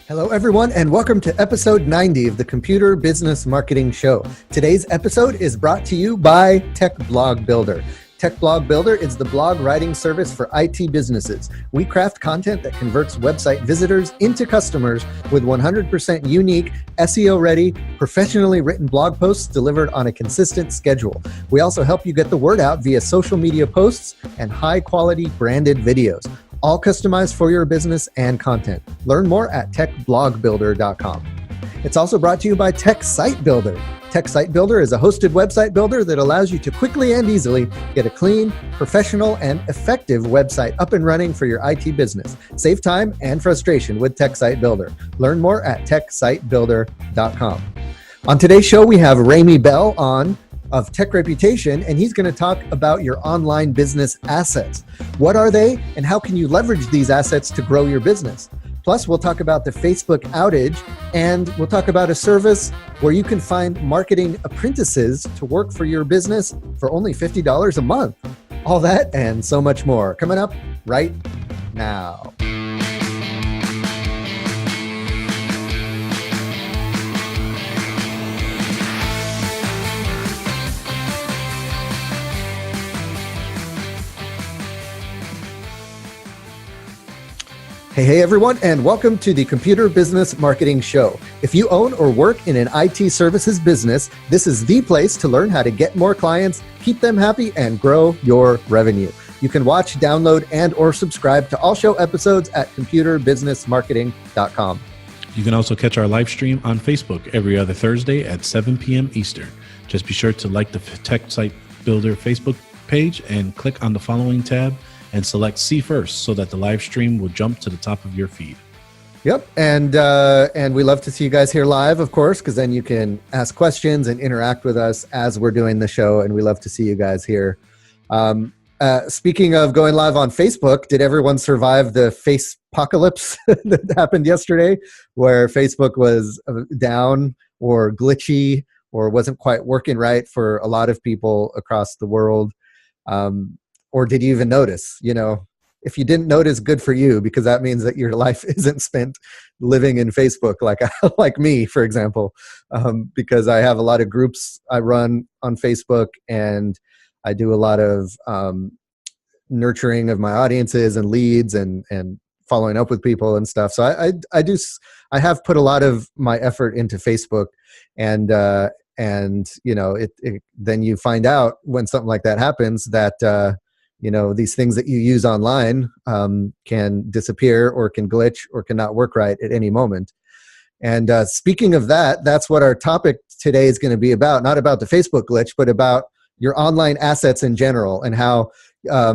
Hello, everyone, and welcome to episode 90 of the Computer Business Marketing Show. Today's episode is brought to you by Tech Blog Builder. Tech Blog Builder is the blog writing service for IT businesses. We craft content that converts website visitors into customers with 100% unique, SEO-ready, professionally written blog posts delivered on a consistent schedule. We also help you get the word out via social media posts and high-quality branded videos, all customized for your business and content. Learn more at techblogbuilder.com. It's also brought to you by Tech Site Builder. Tech Site Builder is a hosted website builder that allows you to quickly and easily get a clean, professional, and effective website up and running for your IT business. Save time and frustration with Tech Site Builder. Learn more at techsitebuilder.com. On today's show, we have Ramey Bell on of Tech Reputation, and he's going to talk about your online business assets. What are they, and how can you leverage these assets to grow your business? Plus, we'll talk about the Facebook outage, and we'll talk about a service where you can find marketing apprentices to work for your business for only $50 a month. All that and so much more coming up right now. Hey everyone, and welcome to the Computer Business Marketing Show. If you own or work in an IT services business, this is the place to learn how to get more clients, keep them happy, and grow your revenue. You can watch, download, and or subscribe to all show episodes at computerbusinessmarketing.com. You can also catch our live stream on Facebook every other Thursday at 7 p.m. Eastern. Just be sure to like the Tech Site Builder Facebook page and click on the following tab and select See First so that the live stream will jump to the top of your feed. Yep, and we love to see you guys here live, of course, because then you can ask questions and interact with us as we're doing the show, and we love to see you guys here. Speaking of going live on Facebook, did everyone survive the Facepocalypse that happened yesterday, where Facebook was down or glitchy or wasn't quite working right for a lot of people across the world? Or did you even notice? You know, if you didn't notice, good for you, because that means that your life isn't spent living in Facebook like me, for example, because I have a lot of groups I run on Facebook, and I do a lot of nurturing of my audiences and leads and following up with people and stuff. So I have put a lot of my effort into Facebook, and you know, then you find out when something like that happens that you know, these things that you use online can disappear or can glitch or cannot work right at any moment. And speaking of that, that's what our topic today is going to be about. Not about the Facebook glitch, but about your online assets in general, and how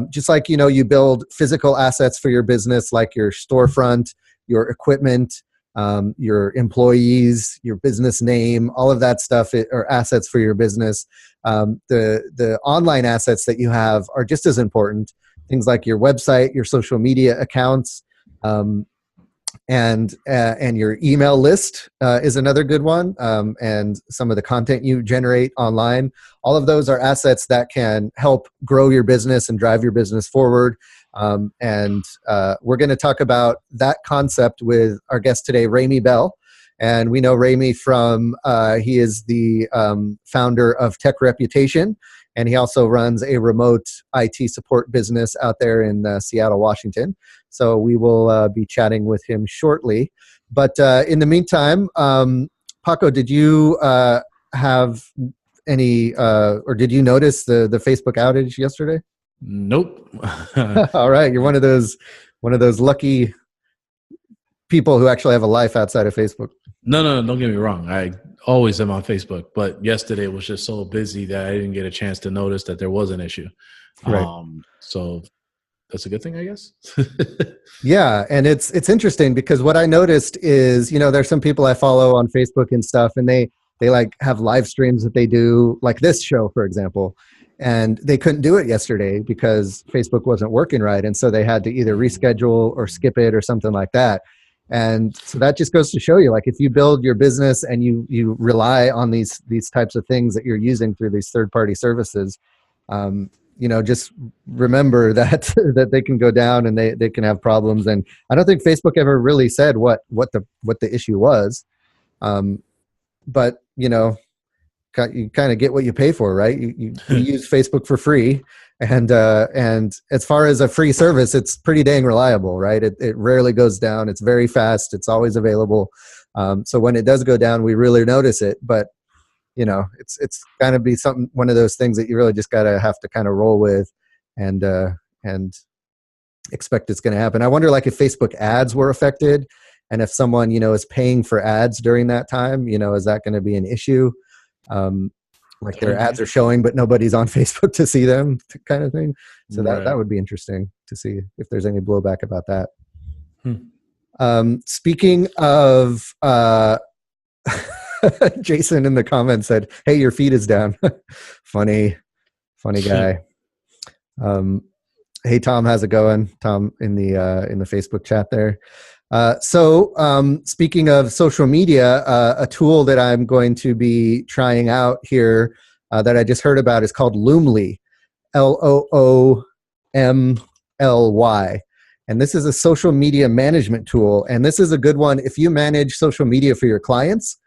just like, you know, you build physical assets for your business, like your storefront, your equipment, your employees, your business name, all of that stuff are assets for your business. The online assets that you have are just as important. Things like your website, your social media accounts, and your email list is another good one. And some of the content you generate online. All of those are assets that can help grow your business and drive your business forward. And we're going to talk about that concept with our guest today, Ramey Bell. And we know Ramey from, he is the founder of Tech Reputation, and he also runs a remote IT support business out there in Seattle, Washington. So we will be chatting with him shortly. But in the meantime, Paco, did you have any, or did you notice the Facebook outage yesterday? Nope. All right, you're one of those lucky people who actually have a life outside of Facebook. No, don't get me wrong. I always am on Facebook, but yesterday was just so busy that I didn't get a chance to notice that there was an issue. Right. So that's a good thing, I guess. Yeah, and it's interesting because what I noticed is, you know, there's some people I follow on Facebook and stuff, and they like have live streams that they do, like this show, for example. And they couldn't do it yesterday because Facebook wasn't working right. And so they had to either reschedule or skip it or something like that. And so that just goes to show you, like, if you build your business and you rely on these types of things that you're using through these third-party services, just remember that that they can go down and they can have problems. And I don't think Facebook ever really said what the issue was. But you kind of get what you pay for, right? We use Facebook for free, and as far as a free service, it's pretty dang reliable, right? It rarely goes down. It's very fast. It's always available. So when it does go down, we really notice it. But it's kind of be one of those things that you really just have to kind of roll with, and expect it's going to happen. I wonder, like, if Facebook ads were affected, and if someone is paying for ads during that time, is that going to be an issue? Like their ads are showing, but nobody's on Facebook to see them, kind of thing. So that would be interesting to see if there's any blowback about that. Speaking of, Jason in the comments said, "Hey, your feed is down." funny guy. Hey, Tom, how's it going? Tom in the Facebook chat there. So speaking of social media, a tool that I'm going to be trying out here that I just heard about is called Loomly, Loomly. And this is a social media management tool. And this is a good one if you manage social media for your clients.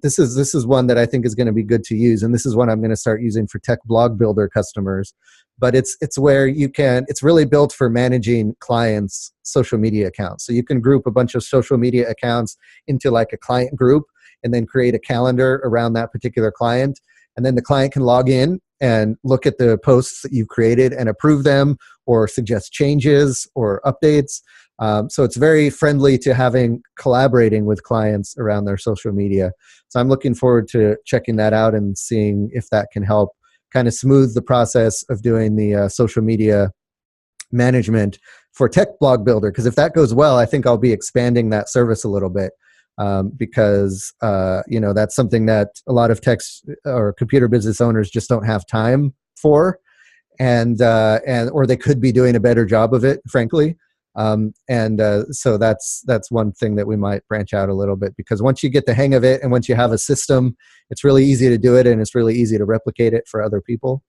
This is one that I think is going to be good to use. And this is one I'm going to start using for Tech Blog Builder customers. But it's where it's really built for managing clients' social media accounts. So you can group a bunch of social media accounts into like a client group and then create a calendar around that particular client. And then the client can log in and look at the posts that you've created and approve them or suggest changes or updates. So it's very friendly to collaborating with clients around their social media. So I'm looking forward to checking that out and seeing if that can help kind of smooth the process of doing the social media management for Tech Blog Builder. Because if that goes well, I think I'll be expanding that service a little bit, because that's something that a lot of tech or computer business owners just don't have time for, and or they could be doing a better job of it, frankly. So that's one thing that we might branch out a little bit, because once you get the hang of it and once you have a system, it's really easy to do it and it's really easy to replicate it for other people.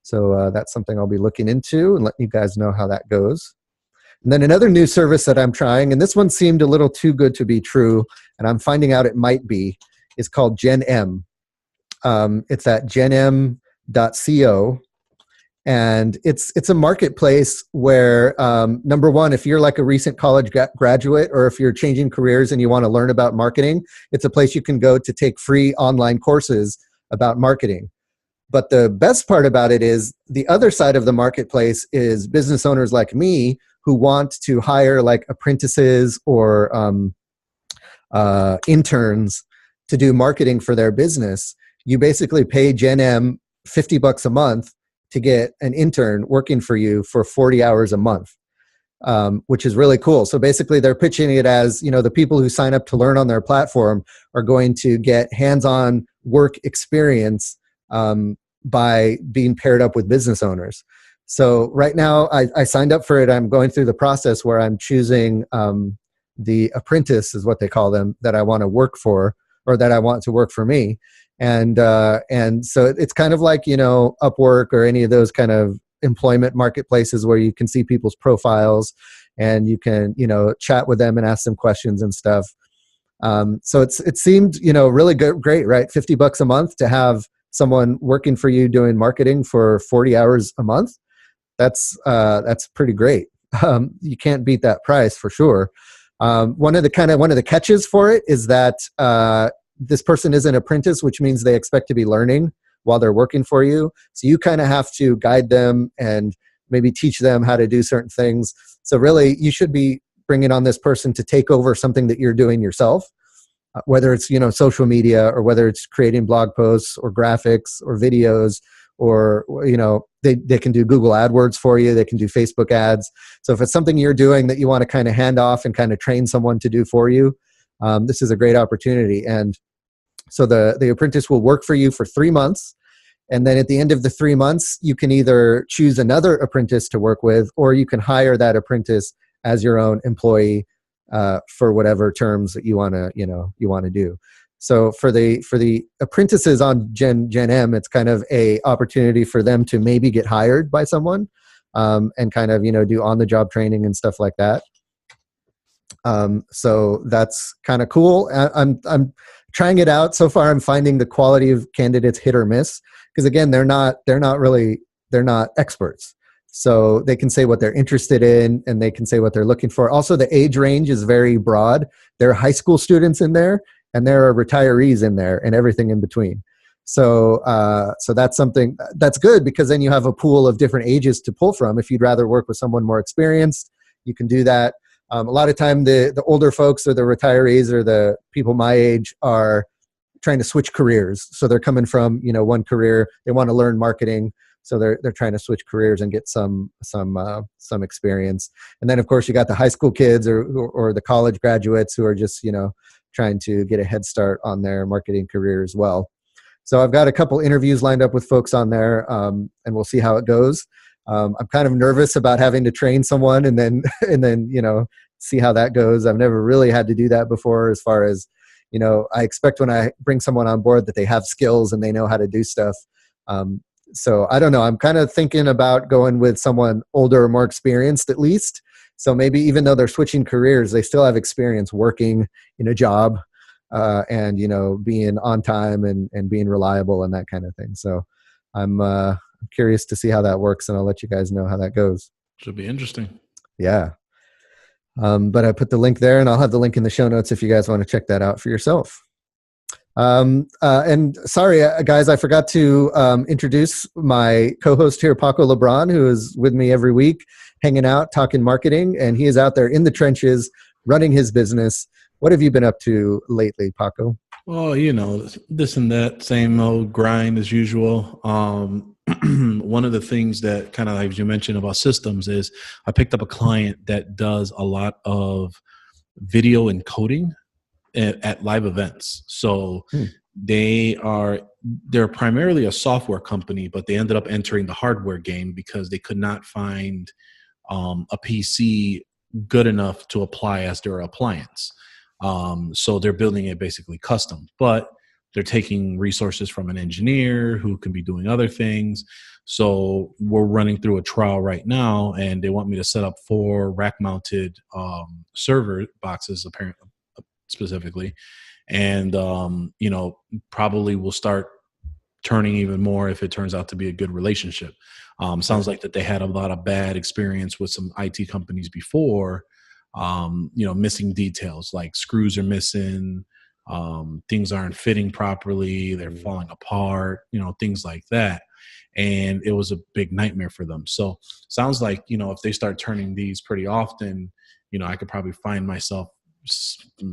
So that's something I'll be looking into and letting you guys know how that goes. And then another new service that I'm trying, and this one seemed a little too good to be true, and I'm finding out it might be, is called GenM. It's at genm.co. And it's a marketplace where, number one, if you're like a recent college graduate, or if you're changing careers and you want to learn about marketing, it's a place you can go to take free online courses about marketing. But the best part about it is the other side of the marketplace is business owners like me who want to hire like apprentices or interns to do marketing for their business. You basically pay GenM $50 a month to get an intern working for you for 40 hours a month, which is really cool. So basically they're pitching it as, the people who sign up to learn on their platform are going to get hands-on work experience by being paired up with business owners. So right now I signed up for it. I'm going through the process where I'm choosing the apprentice, is what they call them, that I want to work for, or that I want to work for me. And so it's kind of like, Upwork or any of those kind of employment marketplaces where you can see people's profiles and you can, chat with them and ask them questions and stuff. So it seemed, really great, right? $50 a month to have someone working for you doing marketing for 40 hours a month. That's pretty great. You can't beat that price for sure. One of the catches for it is that this person is an apprentice, which means they expect to be learning while they're working for you. So you kind of have to guide them and maybe teach them how to do certain things. So really, you should be bringing on this person to take over something that you're doing yourself, whether it's, social media, or whether it's creating blog posts or graphics or videos, or, they can do Google AdWords for you. They can do Facebook ads. So if it's something you're doing that you want to kind of hand off and kind of train someone to do for you, this is a great opportunity. And so the apprentice will work for you for 3 months. And then at the end of the 3 months, you can either choose another apprentice to work with, or you can hire that apprentice as your own employee for whatever terms that you want to do. So for the apprentices on Gen M, it's kind of a opportunity for them to maybe get hired by someone, and kind of, do on the job training and stuff like that. So that's kind of cool. I'm trying it out. So far, I'm finding the quality of candidates hit or miss, because again, they're not experts. So they can say what they're interested in, and they can say what they're looking for. Also, the age range is very broad. There are high school students in there, and there are retirees in there, and everything in between. So that's something that's good, because then you have a pool of different ages to pull from. If you'd rather work with someone more experienced, you can do that. A lot of time, the older folks or the retirees or the people my age are trying to switch careers. So they're coming from one career, they want to learn marketing, so they're trying to switch careers and get some experience. And then of course you got the high school kids or the college graduates who are just trying to get a head start on their marketing career as well. So I've got a couple interviews lined up with folks on there, and we'll see how it goes. I'm kind of nervous about having to train someone and then see how that goes. I've never really had to do that before, as far as I expect when I bring someone on board that they have skills and they know how to do stuff. So I don't know. I'm kind of thinking about going with someone older or more experienced at least. So maybe even though they're switching careers, they still have experience working in a job, and being on time and being reliable and that kind of thing. So I'm curious to see how that works, and I'll let you guys know how that goes. Should be interesting. Yeah. But I put the link there, and I'll have the link in the show notes if you guys want to check that out for yourself. And sorry, guys, I forgot to introduce my co-host here, Paco Lebron, who is with me every week, hanging out, talking marketing, and he is out there in the trenches, running his business. What have you been up to lately, Paco? Well, this and that, same old grind as usual. One of the things that kind of, like you mentioned about systems, is I picked up a client that does a lot of video encoding at live events. So they're primarily a software company, but they ended up entering the hardware game because they could not find a PC good enough to apply as their appliance. So they're building it basically custom, but they're taking resources from an engineer who can be doing other things. So we're running through a trial right now, and they want me to set up 4 rack-mounted server boxes, apparently, specifically. And, probably will start turning even more if it turns out to be a good relationship. Sounds like that they had a lot of bad experience with some IT companies before, missing details, like screws are missing, things aren't fitting properly, they're falling apart, things like that. And it was a big nightmare for them. So sounds like, if they start turning these pretty often, I could probably find myself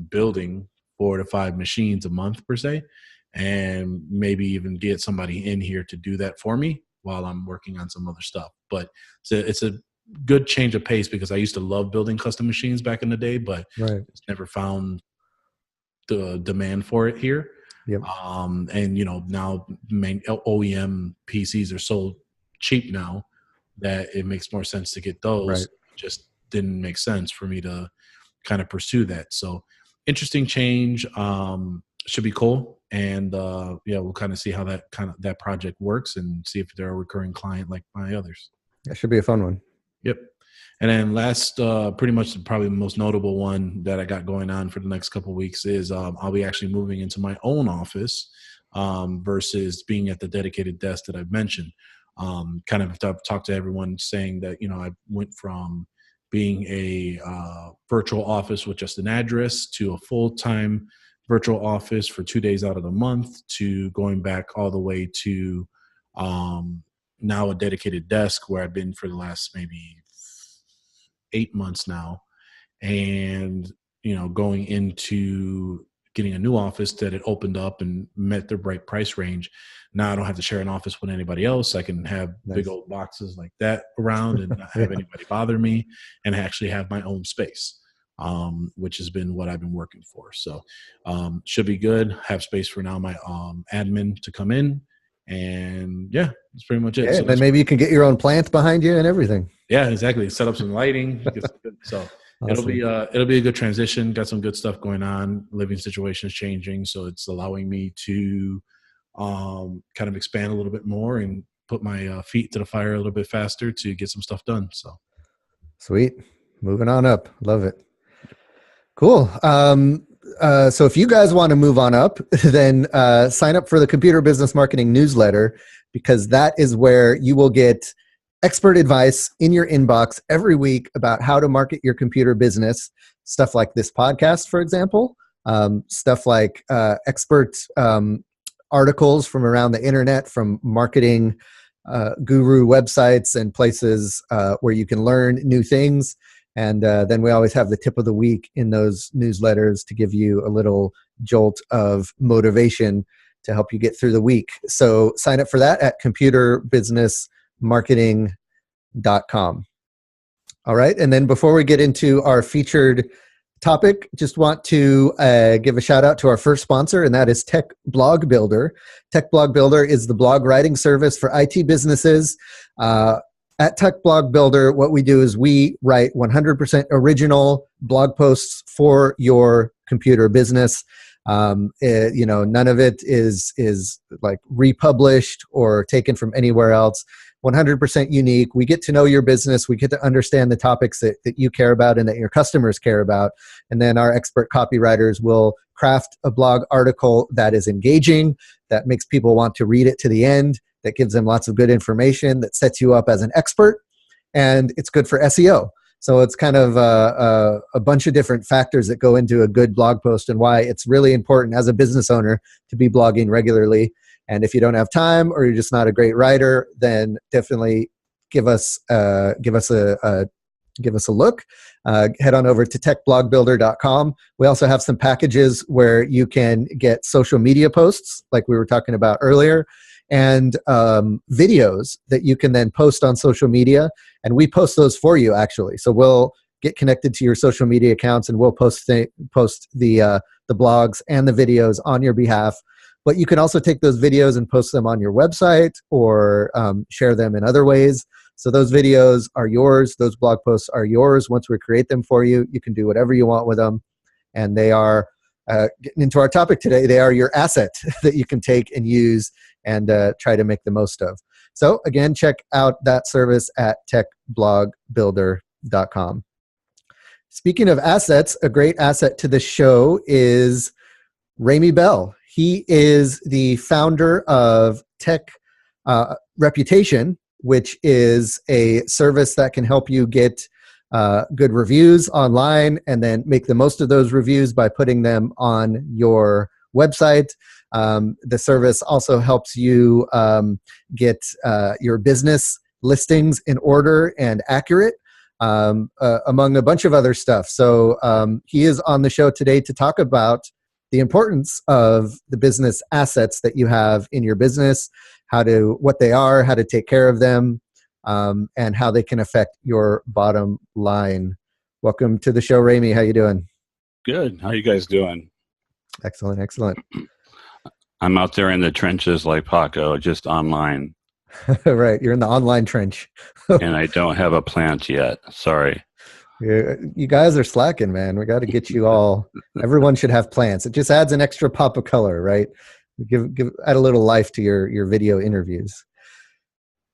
building 4 to 5 machines a month per se, and maybe even get somebody in here to do that for me while I'm working on some other stuff. But it's a good change of pace, because I used to love building custom machines back in the day, but it's never found the demand for it here. Yep. And now main OEM PCs are so cheap now that it makes more sense to get those. Right. It just didn't make sense for me to kind of pursue that. So interesting change. Should be cool. And we'll kind of see how that project works, and see if they're a recurring client like my others. That should be a fun one. Yep. And then last, pretty much probably the most notable one that I got going on for the next couple of weeks is I'll be actually moving into my own office versus being at the dedicated desk that I've mentioned. Kind of talked to everyone saying that, I went from being a virtual office with just an address to a full-time virtual office for 2 days out of the month, to going back all the way to now a dedicated desk, where I've been for the last maybe 8 months now, and going into getting a new office that had opened up and met the right price range. Now I don't have to share an office with anybody else. I can have big old boxes like that around and not have anybody bother me, and actually have my own space, which has been what I've been working for. So should be good. Have space for now my admin to come in, and that's pretty much it. Yeah, so then maybe you can get your own plant behind you and everything. Yeah, exactly. Set up some lighting. So Awesome. It'll be a good transition. Got some good stuff going on. Living situation is changing, so it's allowing me to kind of expand a little bit more and put my feet to the fire a little bit faster to get some stuff done. So Sweet. Moving on up. Love it. Cool. So if you guys want to move on up, then sign up for the Computer Business Marketing newsletter, because that is where you will get expert advice in your inbox every week about how to market your computer business. Stuff like this podcast, for example, stuff like expert articles from around the internet, from marketing guru websites and places where you can learn new things. And then we always have the tip of the week in those newsletters to give you a little jolt of motivation to help you get through the week. So sign up for that at computerbusinessmarketing.com. All right. And then before we get into our featured topic, just want to give a shout out to our first sponsor, and that is Tech Blog Builder. Tech Blog Builder is the blog writing service for IT businesses. At Tech Blog Builder, what we do is we write 100% original blog posts for your computer business. None of it is like republished or taken from anywhere else. 100% unique. We get to know your business. We get to understand the topics that you care about and that your customers care about. And then our expert copywriters will craft a blog article that is engaging, that makes people want to read it to the end, that gives them lots of good information, that sets you up as an expert, and it's good for SEO. So it's kind of a bunch of different factors that go into a good blog post, and why it's really important as a business owner to be blogging regularly. And if you don't have time, or you're just not a great writer, then definitely give us a look. Head on over to techblogbuilder.com. We also have some packages where you can get social media posts, like we were talking about earlier, and videos that you can then post on social media. And we post those for you, actually. So we'll get connected to your social media accounts, and we'll post the blogs and the videos on your behalf. But you can also take those videos and post them on your website, or share them in other ways. So those videos are yours. Those blog posts are yours. Once we create them for you, you can do whatever you want with them. And they are, getting into our topic today, they are your asset that you can take and use and try to make the most of. So again, check out that service at techblogbuilder.com. Speaking of assets, a great asset to the show is Ramey Bell. He is the founder of Tech Reputation, which is a service that can help you get good reviews online, and then make the most of those reviews by putting them on your website. The service also helps you get your business listings in order and accurate, among a bunch of other stuff. So he is on the show today to talk about the importance of the business assets that you have in your business, what they are, how to take care of them, and how they can affect your bottom line. Welcome to the show, Ramey. How you doing? Good. How you guys doing? Excellent, excellent. I'm out there in the trenches like Paco, just online. Right, you're in the online trench. And I don't have a plant yet. Sorry. You guys are slacking, man. We got to get you all. Everyone should have plants. It just adds an extra pop of color, right? Add a little life to your video interviews.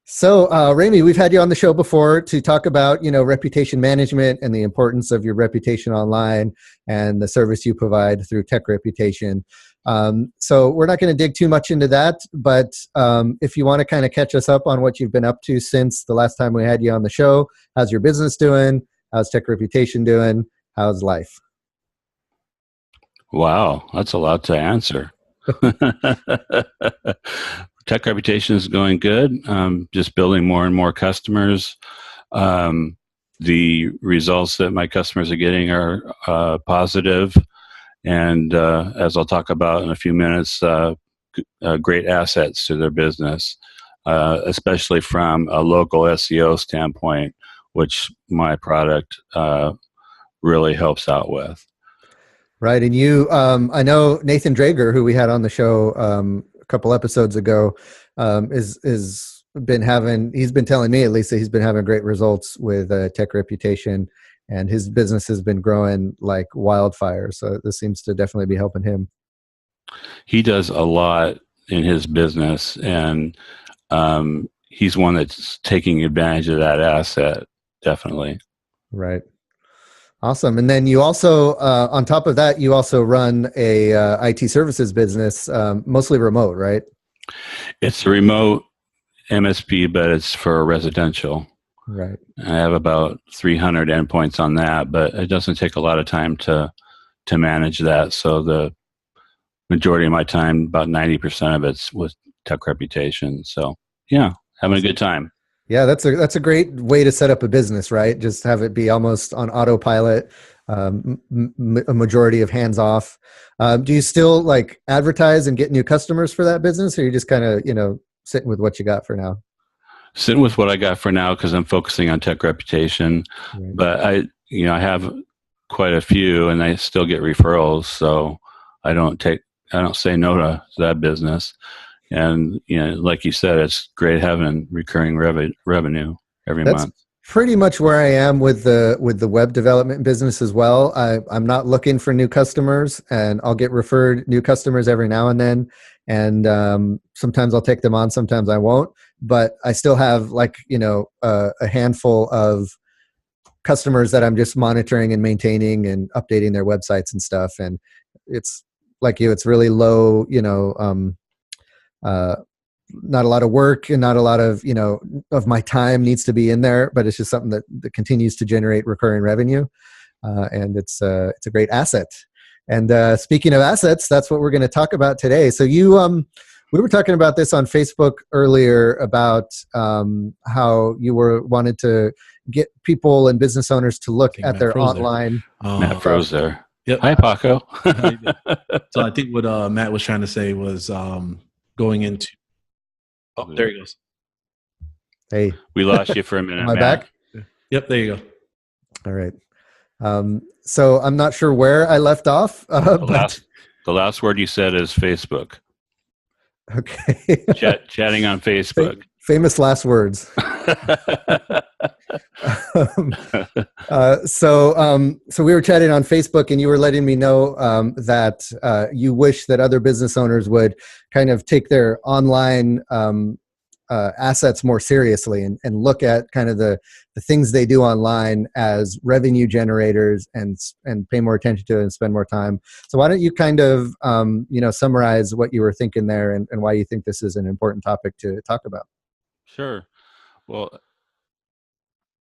So, Ramey, we've had you on the show before to talk about, reputation management and the importance of your reputation online and the service you provide through Tech Reputation. So we're not going to dig too much into that, but if you want to kind of catch us up on what you've been up to since the last time we had you on the show, how's your business doing? How's Tech Reputation doing? How's life? Wow, that's a lot to answer. Tech Reputation is going good. Just building more and more customers. The results that my customers are getting are positive. And as I'll talk about in a few minutes, great assets to their business, especially from a local SEO standpoint, which my product really helps out with. Right. And you, I know Nathan Drager, who we had on the show a couple episodes ago, he's been telling me, at least, that he's been having great results with Tech Reputation. and his business has been growing like wildfire. So this seems to definitely be helping him. He does a lot in his business, and he's one that's taking advantage of that asset, definitely. Right. Awesome. And then you also, on top of that, you also run a IT services business, mostly remote, right? It's a remote MSP, but it's for residential. Right. I have about 300 endpoints on that, but it doesn't take a lot of time to manage that. So the majority of my time, about 90% of it's with Tech Reputation. So yeah, having a good time. Yeah, that's a great way to set up a business, right? Just have it be almost on autopilot, a majority of hands off. Do you still like advertise and get new customers for that business, or are you just kind of sitting with what you got for now? Sitting with what I got for now because I'm focusing on Tech Reputation, Right. but I have quite a few, and I still get referrals, so I don't say no to that business. And like you said, it's great having recurring revenue every That's month. pretty much where I am with the web development business as well. I'm not looking for new customers, and I'll get referred new customers every now and then. And sometimes I'll take them on, sometimes I won't. But I still have a handful of customers that I'm just monitoring and maintaining and updating their websites and stuff. And it's like it's really low, not a lot of work and not a lot of of my time needs to be in there, but it's just something that continues to generate recurring revenue, and it's a great asset. And speaking of assets, that's what we're going to talk about today. So we were talking about this on Facebook earlier about how you wanted to get people and business owners to look at their online. Matt froze there. Yep. Hi, Paco. So I think what Matt was trying to say was going into. Oh, there he goes. Hey, we lost you for a minute. Am I Matt. back? Yep, there you go. All right. So I'm not sure where I left off. The last word you said is Facebook. Okay. Chatting on Facebook. Famous last words. So we were chatting on Facebook, and you were letting me know that you wish that other business owners would kind of take their online assets more seriously and look at kind of the things they do online as revenue generators and pay more attention to it and spend more time. So why don't you kind of summarize what you were thinking there and why you think this is an important topic to talk about? Sure. Well,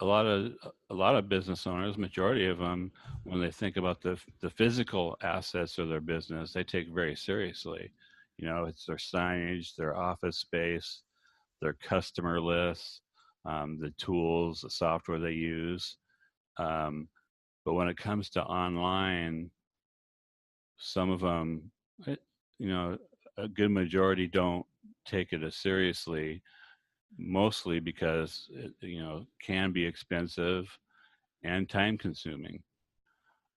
a lot of business owners, majority of them, when they think about the physical assets of their business, they take very seriously. It's their signage, their office space, their customer lists, the tools, the software they use. But when it comes to online, some of them, a good majority don't take it as seriously. Mostly because it can be expensive and time consuming.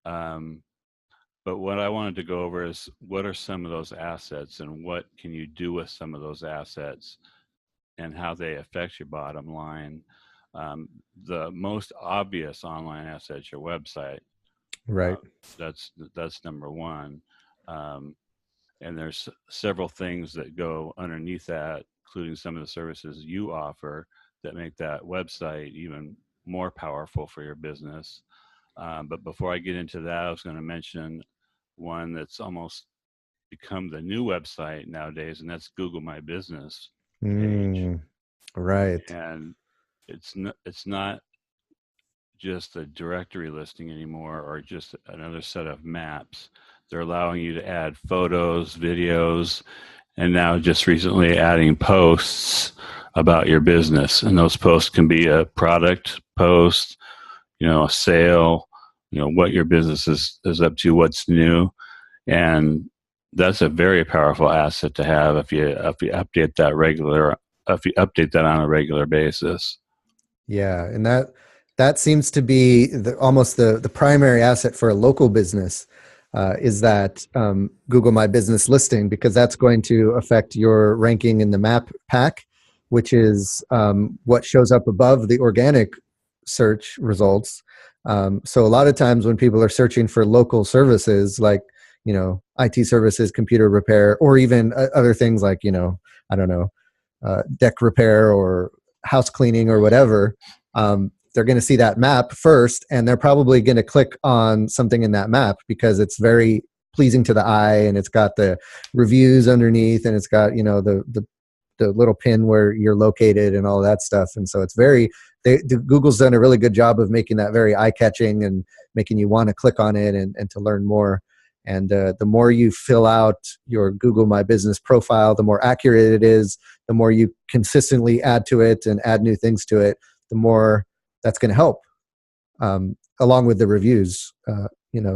But what I wanted to go over is what are some of those assets and what can you do with some of those assets and how they affect your bottom line. The most obvious online asset is your website. Right. That's number one. And there's several things that go underneath that, including some of the services you offer that make that website even more powerful for your business. But before I get into that, I was going to mention one that's almost become the new website nowadays, and that's Google My Business page. Right. And it's not just a directory listing anymore or just another set of maps. They're allowing you to add photos, videos, and now just recently adding posts about your business. And those posts can be a product post, a sale, what your business is up to, what's new. And that's a very powerful asset to have if you update that on a regular basis. Yeah, and that seems to be almost the primary asset for a local business. Is that Google My Business listing, because that's going to affect your ranking in the map pack, which is what shows up above the organic search results. So a lot of times when people are searching for local services like, IT services, computer repair, or even other things like, I don't know, deck repair or house cleaning or whatever, they're going to see that map first, and they're probably going to click on something in that map because it's very pleasing to the eye, and it's got the reviews underneath, and it's got the little pin where you're located and all that stuff. And so it's Google's done a really good job of making that very eye-catching and making you want to click on it and to learn more. And the more you fill out your Google My Business profile, the more accurate it is, the more you consistently add to it and add new things to it, the more that's going to help, along with the reviews,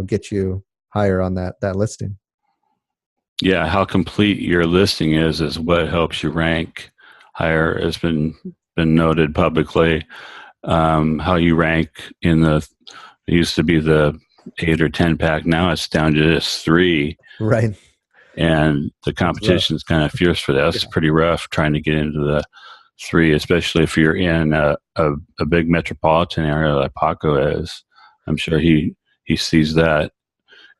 get you higher on that listing. Yeah, how complete your listing is what helps you rank higher. Has been noted publicly. How you rank it used to be the 8 or 10 pack. Now it's down to just 3. Right. And the competition is kind of fierce for that. It's pretty rough trying to get into the 3, especially if you're in a big metropolitan area like Paco is. I'm sure he sees that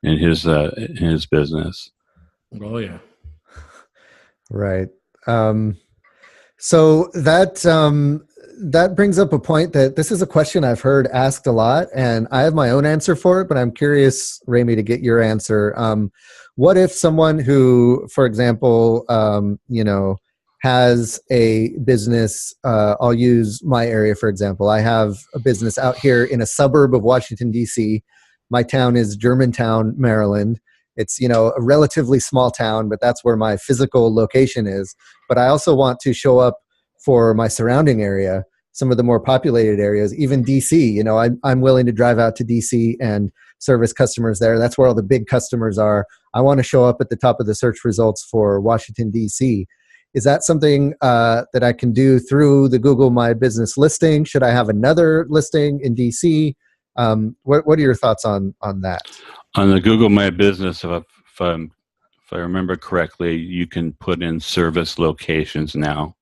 in his business. Oh yeah. Right. So that brings up a point that this is a question I've heard asked a lot, and I have my own answer for it, but I'm curious, Ramey, to get your answer. What if someone who, for example, has a business, I'll use my area, for example. I have a business out here in a suburb of Washington, D.C. My town is Germantown, Maryland. It's, a relatively small town, but that's where my physical location is. But I also want to show up for my surrounding area, some of the more populated areas, even DC. I'm willing to drive out to DC and service customers there. That's where all the big customers are. I want to show up at the top of the search results for Washington, DC. Is that something that I can do through the Google My Business listing? Should I have another listing in DC? What are your thoughts on that? On the Google My Business, if I remember correctly, you can put in service locations now.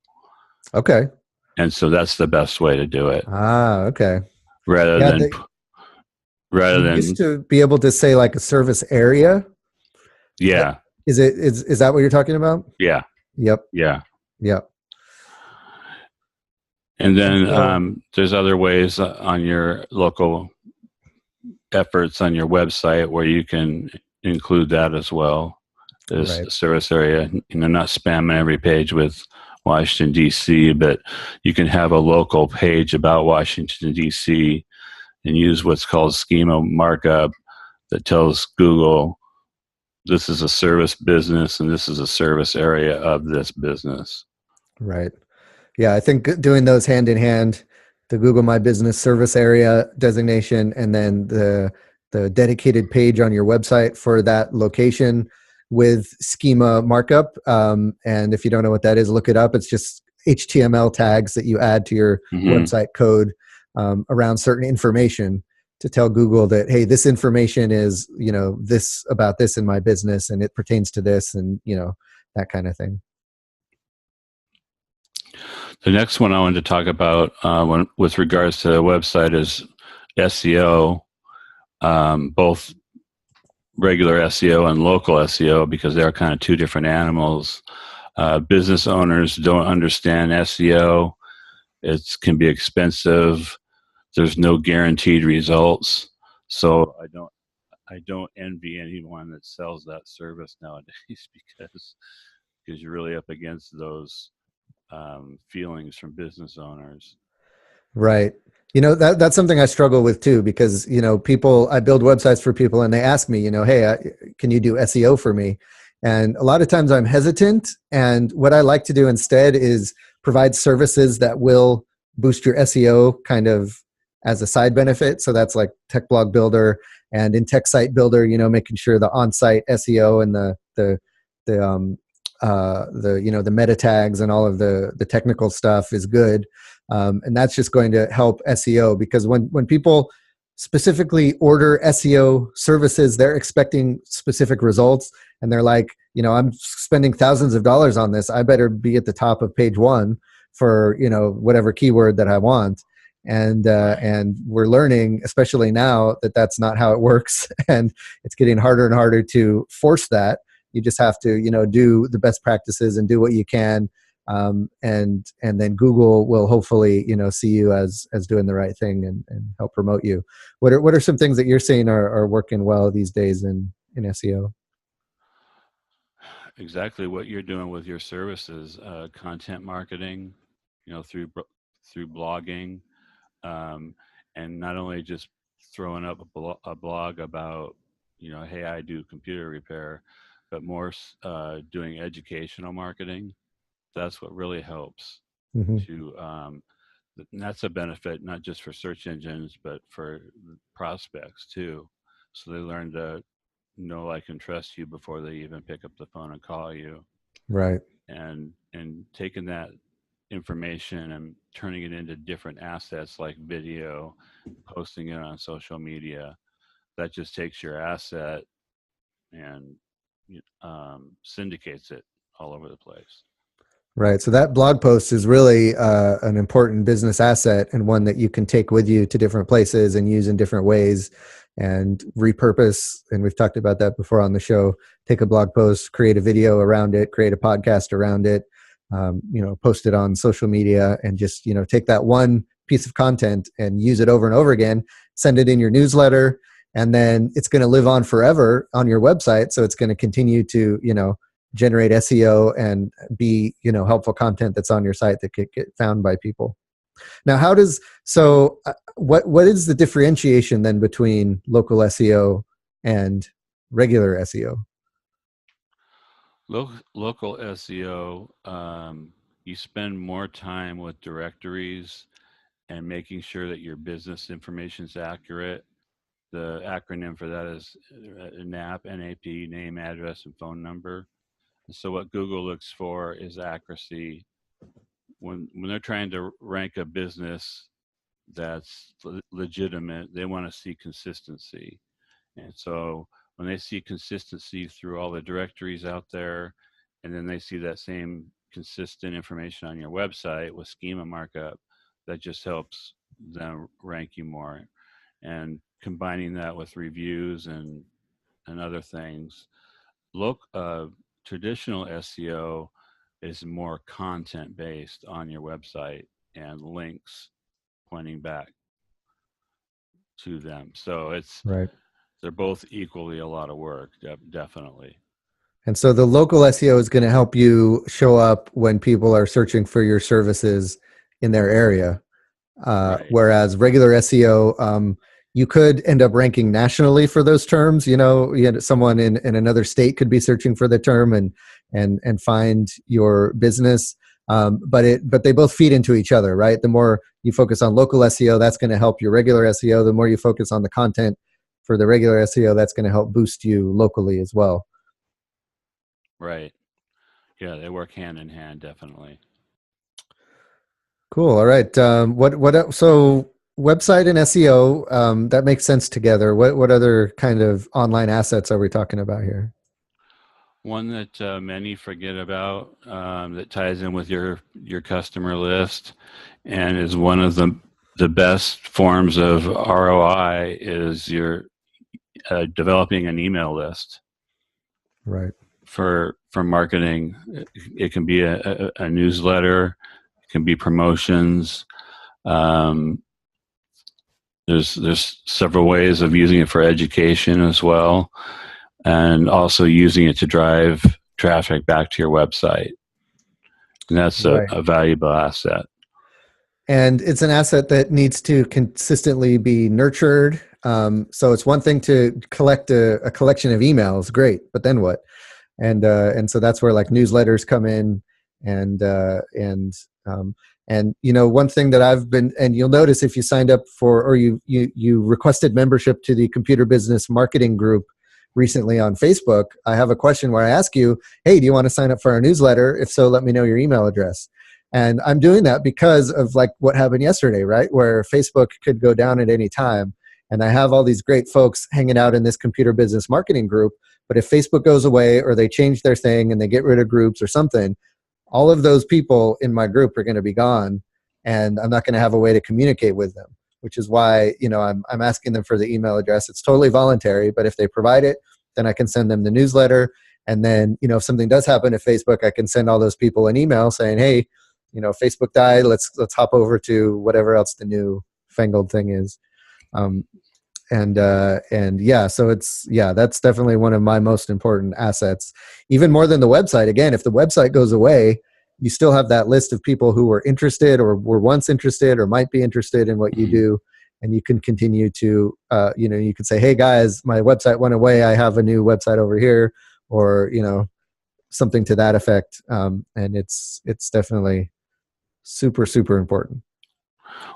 Okay. And so that's the best way to do it. Okay. Rather than used to be able to say like a service area. Yeah. Is that what you're talking about? Yeah. Yep. Yeah. Yep. And then there's other ways on your local efforts on your website where you can include that as well. There's a service area, not spamming every page with Washington, D.C., but you can have a local page about Washington, D.C. and use what's called schema markup that tells Google this is a service business and this is a service area of this business. Right. Yeah, I think doing those hand in hand, the Google My Business service area designation, and then the dedicated page on your website for that location with schema markup. And if you don't know what that is, look it up. It's just HTML tags that you add to your website code around certain information to tell Google that, hey, this information is, this about this in my business and it pertains to this, and, that kind of thing. The next one I wanted to talk about with regards to the website is SEO, both regular SEO and local SEO, because they're kind of two different animals. Business owners don't understand SEO. It can be expensive. There's no guaranteed results. So I don't envy anyone that sells that service nowadays because you're really up against those feelings from business owners. Right. That's something I struggle with too, because, I build websites for people and they ask me, hey, can you do SEO for me? And a lot of times I'm hesitant. And what I like to do instead is provide services that will boost your SEO kind of as a side benefit. So that's like Tech Blog Builder, and in Tech Site Builder, making sure the on-site SEO and the meta tags and all of the technical stuff is good. And that's just going to help SEO, because when people specifically order SEO services, they're expecting specific results, and they're like, I'm spending thousands of dollars on this. I better be at the top of page 1 for, whatever keyword that I want. and we're learning, especially now, that that's not how it works, and it's getting harder and harder to force that. You just have to, do the best practices and do what you can, and then Google will hopefully, see you as doing the right thing and help promote you. What are some things that you're seeing are working well these days in SEO? Exactly what you're doing with your services, content marketing, through blogging, um, and not only just throwing up a blog about, hey, I do computer repair, but more doing educational marketing. That's what really helps Hmm. to. And that's a benefit not just for search engines, but for prospects too. So they learn to know, like, and trust you before they even pick up the phone and call you. Right. And taking that information and turning it into different assets like video, posting it on social media, that just takes your asset and syndicates it all over the place. Right. So that blog post is really an important business asset, and one that you can take with you to different places and use in different ways and repurpose. And we've talked about that before on the show. Take a blog post, create a video around it, create a podcast around it, post it on social media, and just, take that one piece of content and use it over and over again, send it in your newsletter, and then it's going to live on forever on your website. So it's going to continue to, generate SEO and be, helpful content that's on your site that could get found by people. Now, what is the differentiation then between local SEO and regular SEO? Local SEO, you spend more time with directories and making sure that your business information is accurate. The acronym for that is NAP, N-A-P, name, address, and phone number. So what Google looks for is accuracy. When they're trying to rank a business that's legitimate, they want to see consistency. And so when they see consistency through all the directories out there, and then they see that same consistent information on your website with schema markup, that just helps them rank you more. And combining that with reviews and other things, traditional SEO is more content based on your website and links pointing back to them. So Right. they're both equally a lot of work, definitely. And so the local SEO is going to help you show up when people are searching for your services in their area. Right. Whereas regular SEO, you could end up ranking nationally for those terms. Someone in another state could be searching for the term and find your business. But they both feed into each other, right? The more you focus on local SEO, that's going to help your regular SEO. The more you focus on the content for the regular SEO, that's going to help boost you locally as well. Right. Yeah, they work hand in hand, definitely. Cool. All right. So website and SEO, that makes sense together. What other kind of online assets are we talking about here? One that many forget about, that ties in with your customer list and is one of the best forms of ROI is your developing an email list. Right. For marketing. It can be a newsletter, it can be promotions. There's several ways of using it for education as well, and also using it to drive traffic back to your website. And that's Right. a valuable asset. And it's an asset that needs to consistently be nurtured. So it's one thing to collect a collection of emails, great, but then what? And so that's where like newsletters come in, and one thing that I've been, and you'll notice if you signed up for, or you requested membership to the Computer Business Marketing Group recently on Facebook, I have a question where I ask you, hey, do you want to sign up for our newsletter? If so, let me know your email address. And I'm doing that because of like what happened yesterday, right? Where Facebook could go down at any time. And I have all these great folks hanging out in this Computer Business Marketing Group. But if Facebook goes away or they change their thing and they get rid of groups or something, all of those people in my group are going to be gone. and I'm not going to have a way to communicate with them, which is why, I'm asking them for the email address. It's totally voluntary, but if they provide it, then I can send them the newsletter. And then, if something does happen to Facebook, I can send all those people an email saying, hey, Facebook died. Let's hop over to whatever else the new fangled thing is. And yeah, so that's definitely one of my most important assets, even more than the website. Again, if the website goes away, you still have that list of people who were interested or were once interested or might be interested in what you do. And you can continue to, you can say, hey guys, my website went away. I have a new website over here, or, something to that effect. And it's definitely super, super important.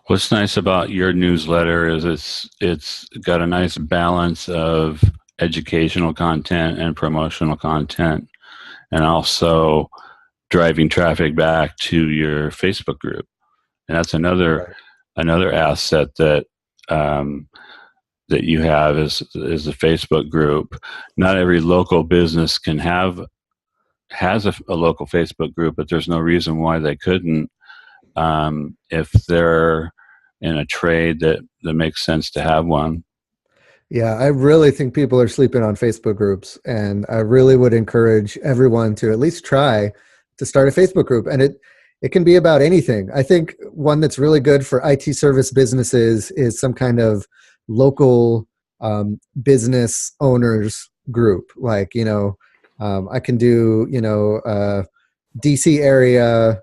What's nice about your newsletter is it's got a nice balance of educational content and promotional content, and also driving traffic back to your Facebook group. And that's another asset that that you have is a Facebook group. Not every local business has a local Facebook group, but there's no reason why they couldn't. If they're in a trade that makes sense to have one. Yeah, I really think people are sleeping on Facebook groups, and I really would encourage everyone to at least try to start a Facebook group. And it can be about anything. I think one that's really good for IT service businesses is some kind of local business owners group. Like, I can do, DC area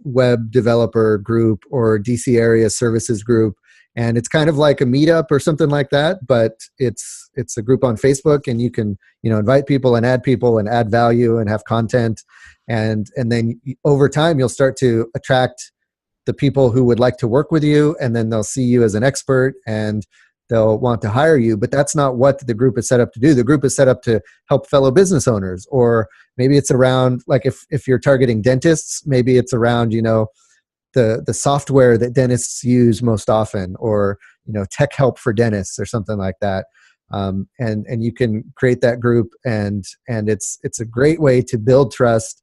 web developer group or DC area services group. And it's kind of like a meetup or something like that, but it's a group on Facebook, and you can, invite people and add value and have content. And then over time, you'll start to attract the people who would like to work with you, and then they'll see you as an expert and they'll want to hire you. But that's not what the group is set up to do. The group is set up to help fellow business owners, or maybe it's around, like if you're targeting dentists, maybe it's around, the software that dentists use most often, or, tech help for dentists or something like that. And you can create that group, and it's a great way to build trust,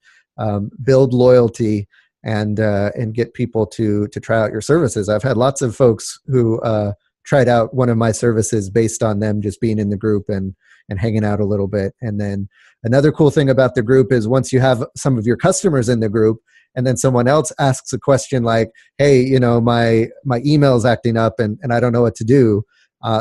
build loyalty, and get people to try out your services. I've had lots of folks who tried out one of my services based on them just being in the group and hanging out a little bit. And then another cool thing about the group is once you have some of your customers in the group, and then someone else asks a question like, hey, my email's acting up and I don't know what to do.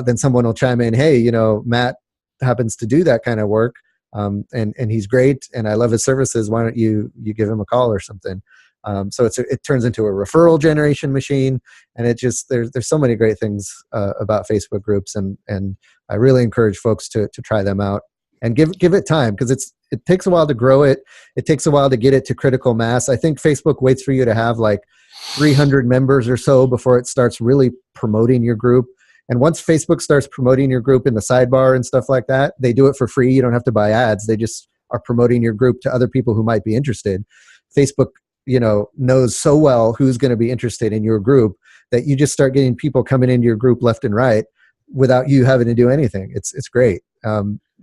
Then someone will chime in, hey, Matt happens to do that kind of work. And he's great, and I love his services. Why don't you give him a call or something? So it turns into a referral generation machine, and there's so many great things about Facebook groups, and I really encourage folks to try them out and give it time, because it takes a while to grow it. It takes a while to get it to critical mass. I think Facebook waits for you to have like 300 members or so before it starts really promoting your group. And once Facebook starts promoting your group in the sidebar and stuff like that, they do it for free. You don't have to buy ads. They just are promoting your group to other people who might be interested. Facebook, knows so well who's going to be interested in your group that you just start getting people coming into your group left and right without you having to do anything. It's great.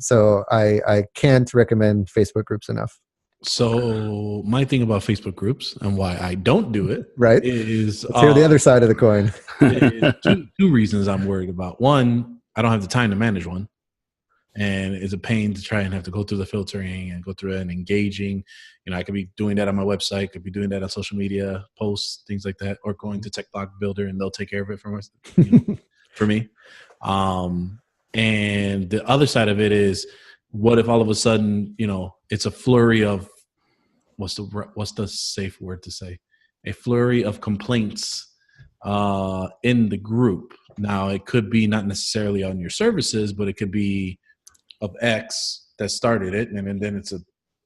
So I can't recommend Facebook groups enough. So my thing about Facebook groups and why I don't do it, right, is let's hear the other side of the coin. two reasons I'm worried about. One, I don't have the time to manage one, and it's a pain to try and have to go through the filtering and go through it and engaging. I could be doing that on my website, could be doing that on social media posts, things like that, or going to Tech Block Builder and they'll take care of it for us, for me. And the other side of it is, what if all of a sudden, it's a flurry of, what's the safe word to say? A flurry of complaints in the group. Now, it could be not necessarily on your services, but it could be of X that started it, and then it's a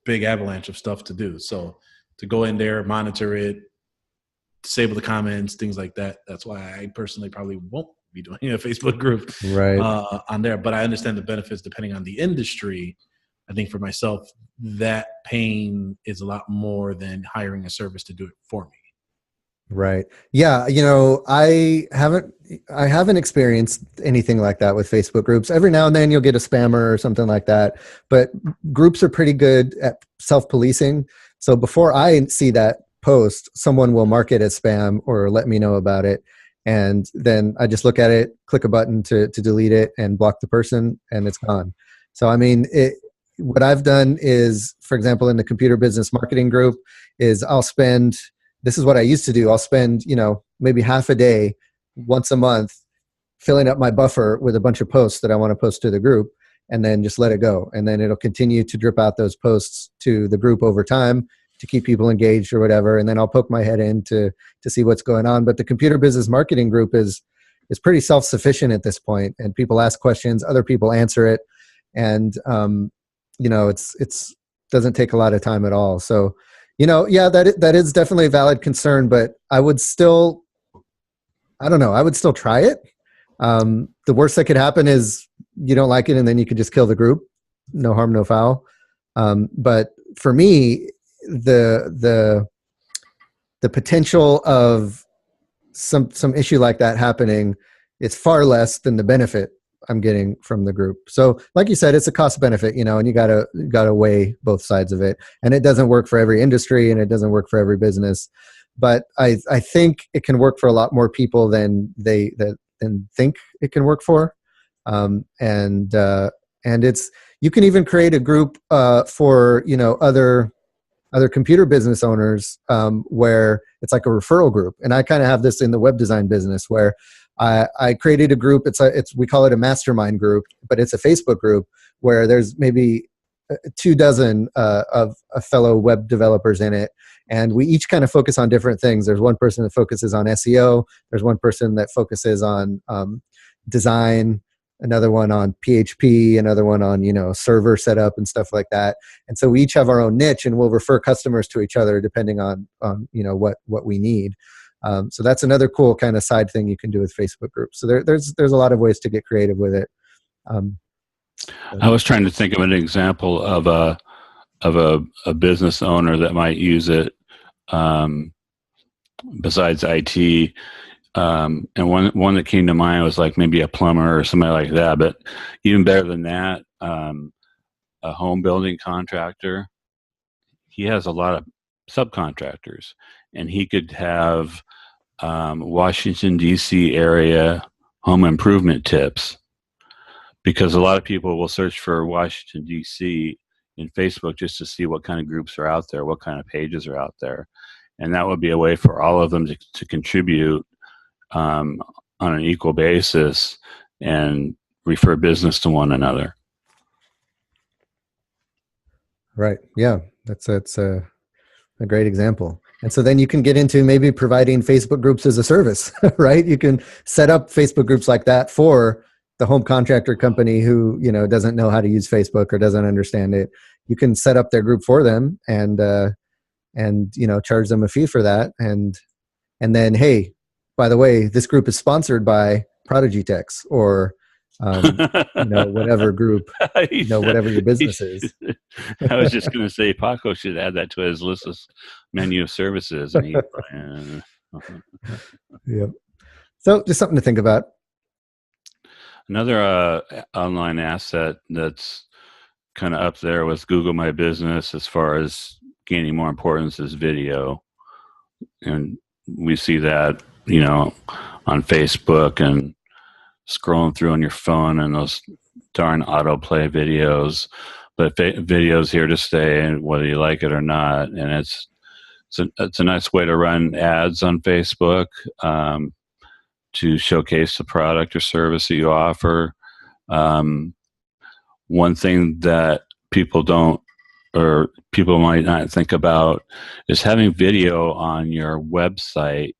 big avalanche of stuff to do. So to go in there, monitor it, disable the comments, things like that. That's why I personally probably won't be doing a Facebook group on there. But I understand the benefits depending on the industry. I think for myself, that pain is a lot more than hiring a service to do it for me. Right. Yeah. I haven't experienced anything like that with Facebook groups. Every now and then you'll get a spammer or something like that, but groups are pretty good at self-policing. So before I see that post, someone will mark it as spam or let me know about it. And then I just look at it, click a button to delete it and block the person, and it's gone. So, I mean, what I've done is, for example, in the computer business marketing group, is this is what I used to do. I'll spend, maybe half a day once a month filling up my buffer with a bunch of posts that I want to post to the group, and then just let it go. And then it'll continue to drip out those posts to the group over time to keep people engaged or whatever. And then I'll poke my head in to see what's going on. But the computer business marketing group is pretty self-sufficient at this point, and people ask questions, other people answer it. And, it's doesn't take a lot of time at all. So, that is definitely a valid concern, but I would still try it. The worst that could happen is you don't like it, and then you could just kill the group. No harm, no foul. But for me, the potential of some issue like that happening is far less than the benefit I'm getting from the group. So like you said, it's a cost benefit, and you gotta weigh both sides of it. And it doesn't work for every industry, and it doesn't work for every business. But I think it can work for a lot more people than think it can work for. And it's, you can even create a group for other computer business owners where it's like a referral group. And I kind of have this in the web design business where I created a group. We call it a mastermind group, but it's a Facebook group where there's maybe 24 of fellow web developers in it. And we each kind of focus on different things. There's one person that focuses on SEO. There's one person that focuses on design, another one on PHP, another one on, server setup and stuff like that. And so we each have our own niche, and we'll refer customers to each other depending on what we need. So that's another cool kind of side thing you can do with Facebook groups. So there's a lot of ways to get creative with it. I was trying to think of an example of a business owner that might use it besides IT. And one that came to mind was like maybe a plumber or somebody like that. But even better than that, a home building contractor. He has a lot of subcontractors, and he could have Washington, D.C. area home improvement tips, because a lot of people will search for Washington, D.C. in Facebook just to see what kind of groups are out there, what kind of pages are out there. And that would be a way for all of them to contribute on an equal basis and refer business to one another. Right. Yeah. That's a great example. And so then you can get into maybe providing Facebook groups as a service, right? You can set up Facebook groups like that for the home contractor company who, doesn't know how to use Facebook or doesn't understand it. You can set up their group for them and charge them a fee for that. And then, hey, by the way, this group is sponsored by Prodigy Techs or, whatever group, whatever your business is. I was just going to say Paco should add that to his list of menu of services. And Yep. So just something to think about. Another online asset that's kind of up there with Google My Business as far as gaining more importance is video. And we see that, on Facebook and scrolling through on your phone and those darn autoplay videos. But video's here to stay, and whether you like it or not. And it's a nice way to run ads on Facebook to showcase the product or service that you offer. One thing that people might not think about is having video on your website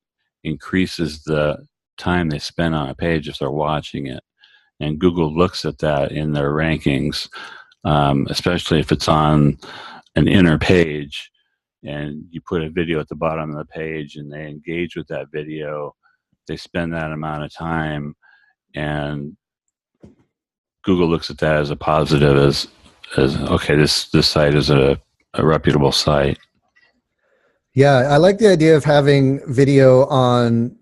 increases the time they spend on a page if they're watching it. And Google looks at that in their rankings, especially if it's on an inner page and you put a video at the bottom of the page and they engage with that video. They spend that amount of time, and Google looks at that as a positive, as okay, this site is a reputable site. Yeah, I like the idea of having video on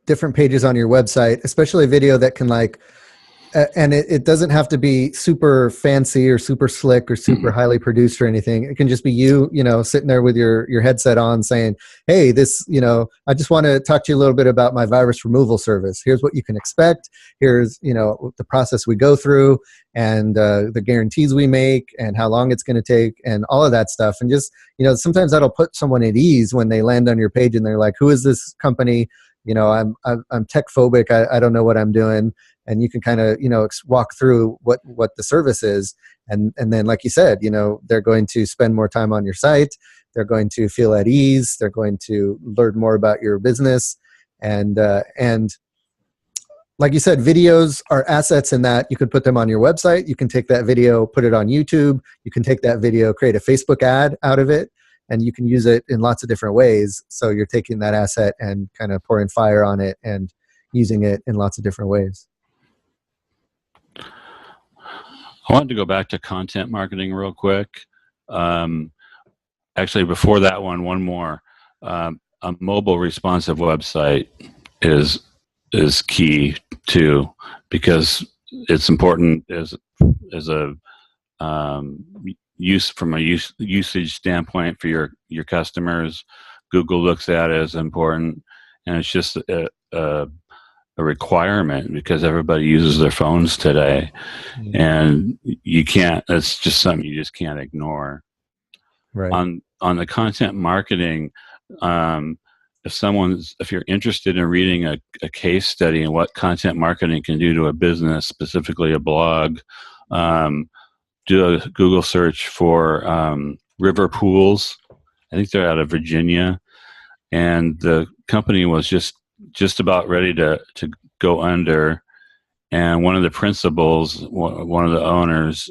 different pages on your website, especially video that can and it doesn't have to be super fancy or super slick or super highly produced or anything. It can just be you, sitting there with your headset on saying, hey, this, I just want to talk to you a little bit about my virus removal service. Here's what you can expect. Here's, the process we go through and the guarantees we make and how long it's going to take and all of that stuff. And just, sometimes that'll put someone at ease when they land on your page and they're like, who is this company? I'm tech phobic. I don't know what I'm doing. And you can kind of, walk through what the service is. And then, like you said, they're going to spend more time on your site. They're going to feel at ease. They're going to learn more about your business. And like you said, videos are assets in that you could put them on your website. You can take that video, put it on YouTube. You can take that video, create a Facebook ad out of it, and you can use it in lots of different ways. So you're taking that asset and kind of pouring fire on it and using it in lots of different ways. I wanted to go back to content marketing real quick. Actually, before that one more. A mobile responsive website is key too, because it's important as a usage standpoint for your customers. Google looks at it as important, and it's just a requirement because everybody uses their phones today, and you can't. It's just something you just can't ignore. Right. On the content marketing, if you're interested in reading a case study and what content marketing can do to a business, specifically a blog, do a Google search for River Pools. I think they're out of Virginia, and the company was just about ready to go under. And one of the principals, one of the owners,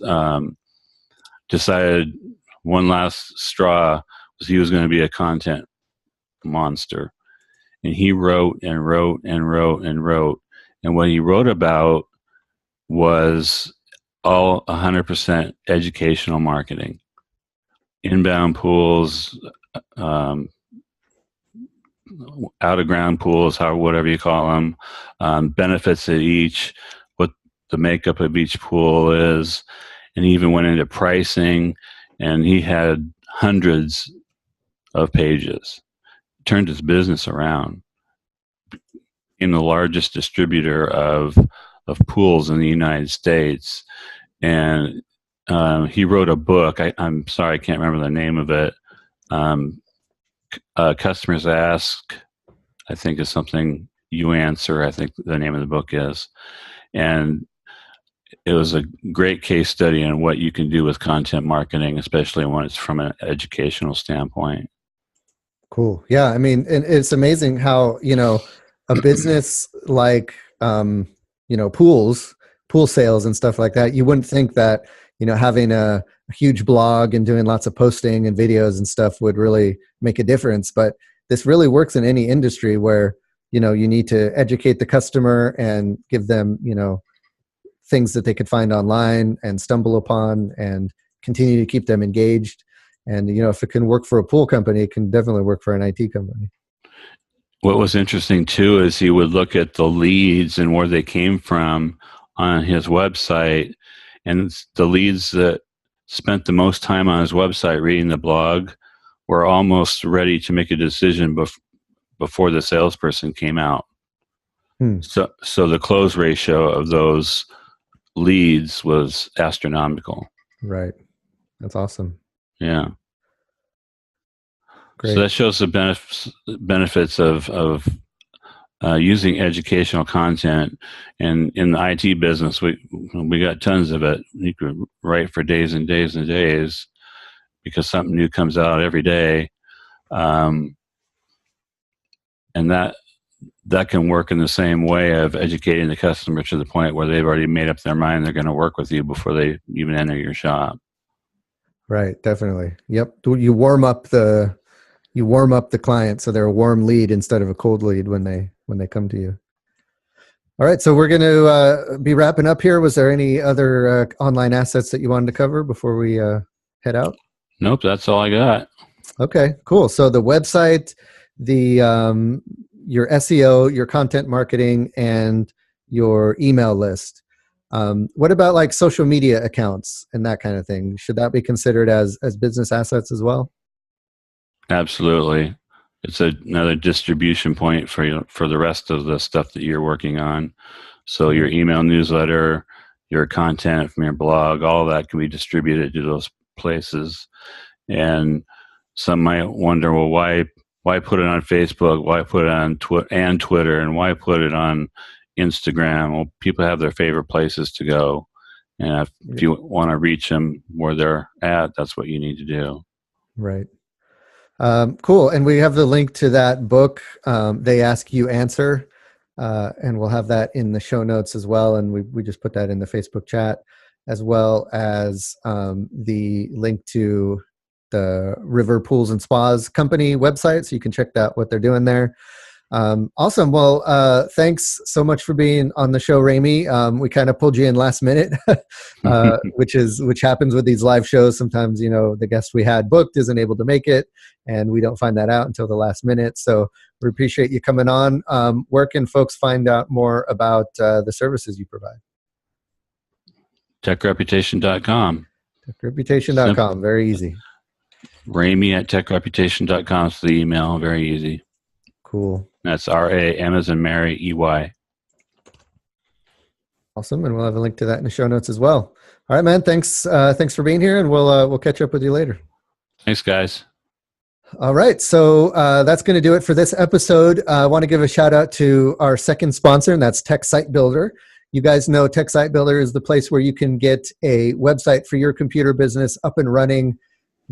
decided one last straw was he was going to be a content monster. And he wrote and wrote and wrote and wrote. And what he wrote about was all 100% educational marketing. Inbound pools, out of ground pools, whatever you call them, benefits of each, what the makeup of each pool is, and he even went into pricing, and he had hundreds of pages. Turned his business around in the largest distributor of pools in the United States, and he wrote a book. I'm sorry, I can't remember the name of it. Customers Ask, I think, is something you answer. I think the name of the book is, and it was a great case study on what you can do with content marketing, especially when it's from an educational standpoint. Cool. Yeah. I mean, and it's amazing how, a business like, pool sales and stuff like that, you wouldn't think that, having a huge blog and doing lots of posting and videos and stuff would really make a difference. But this really works in any industry where, you need to educate the customer and give them, things that they could find online and stumble upon and continue to keep them engaged. And, if it can work for a pool company, it can definitely work for an IT company. What was interesting, too, is he would look at the leads and where they came from on his website. And the leads that spent the most time on his website reading the blog were almost ready to make a decision before the salesperson came out. So the close ratio of those leads was astronomical. Right. That's awesome. Yeah. Great. So that shows the benefits of using educational content. And in the IT business, we got tons of it. You could write for days and days and days because something new comes out every day. And that can work in the same way of educating the customer to the point where they've already made up their mind they're going to work with you before they even enter your shop. Right. Definitely. Yep. You warm up the client so they're a warm lead instead of a cold lead when they come to you. All right. So we're going to be wrapping up here. Was there any other online assets that you wanted to cover before we head out? Nope. That's all I got. Okay, cool. So the website, your SEO, your content marketing, and your email list. What about like social media accounts and that kind of thing? Should that be considered as business assets as well? Absolutely. It's another distribution point for the rest of the stuff that you're working on. So your email newsletter, your content from your blog, all that can be distributed to those places. And some might wonder, well, why put it on Facebook? Why put it on Twitter? And why put it on Instagram? Well, people have their favorite places to go. And if you want to reach them where they're at, that's what you need to do. Right. Cool. And we have the link to that book, They Ask You Answer. And we'll have that in the show notes as well. And we just put that in the Facebook chat, as well as the link to the River Pools and Spas Company website. So you can check out what they're doing there. Awesome. Well, thanks so much for being on the show, Ramey. We kind of pulled you in last minute, which happens with these live shows. Sometimes, the guest we had booked isn't able to make it, and we don't find that out until the last minute. So we appreciate you coming on. Where can folks find out more about the services you provide? TechReputation.com. TechReputation.com. Very easy. Ramey at TechReputation.com is the email. Very easy. Cool. That's R-A-M as in Mary, E-Y. Awesome. And we'll have a link to that in the show notes as well. All right, man. Thanks for being here, and we'll catch up with you later. Thanks, guys. All right. So that's going to do it for this episode. I want to give a shout out to our second sponsor, and that's Tech Site Builder. You guys know Tech Site Builder is the place where you can get a website for your computer business up and running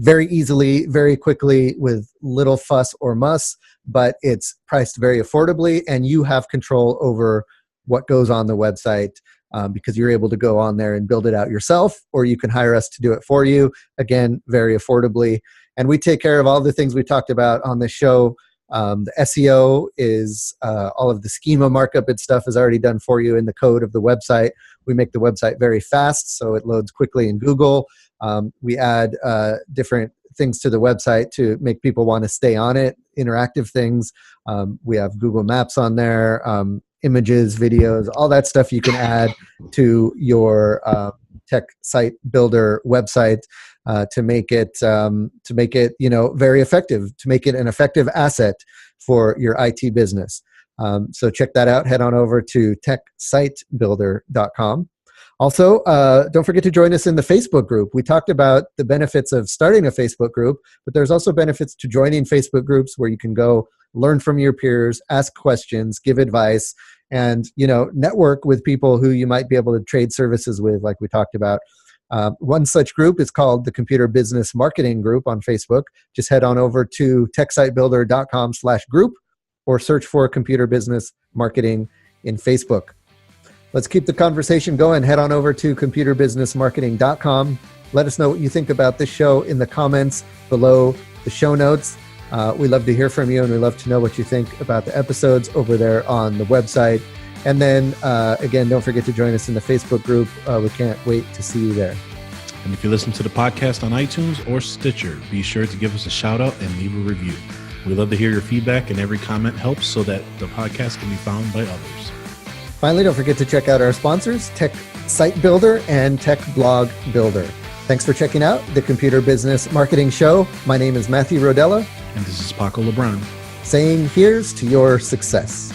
very easily, very quickly, with little fuss or muss, but it's priced very affordably, and you have control over what goes on the website because you're able to go on there and build it out yourself, or you can hire us to do it for you, again, very affordably. And we take care of all the things we talked about on the show. The SEO is all of the schema markup and stuff is already done for you in the code of the website. We make the website very fast, so it loads quickly in Google. We add different things to the website to make people want to stay on it, interactive things. We have Google Maps on there, images, videos, all that stuff you can add to your Tech Site Builder website to make it very effective, to make it an effective asset for your IT business. So check that out. Head on over to techsitebuilder.com. Also, don't forget to join us in the Facebook group. We talked about the benefits of starting a Facebook group, but there's also benefits to joining Facebook groups where you can go learn from your peers, ask questions, give advice, and network with people who you might be able to trade services with, like we talked about. One such group is called the Computer Business Marketing Group on Facebook. Just head on over to techsitebuilder.com/group or search for Computer Business Marketing in Facebook. Let's keep the conversation going. Head on over to computerbusinessmarketing.com. Let us know what you think about this show in the comments below the show notes. We love to hear from you, and we love to know what you think about the episodes over there on the website. And then, again, don't forget to join us in the Facebook group. We can't wait to see you there. And if you listen to the podcast on iTunes or Stitcher, be sure to give us a shout out and leave a review. We love to hear your feedback, and every comment helps so that the podcast can be found by others. Finally, don't forget to check out our sponsors, Tech Site Builder and Tech Blog Builder. Thanks for checking out the Computer Business Marketing Show. My name is Matthew Rodella. And this is Paco LeBron. Saying here's to your success.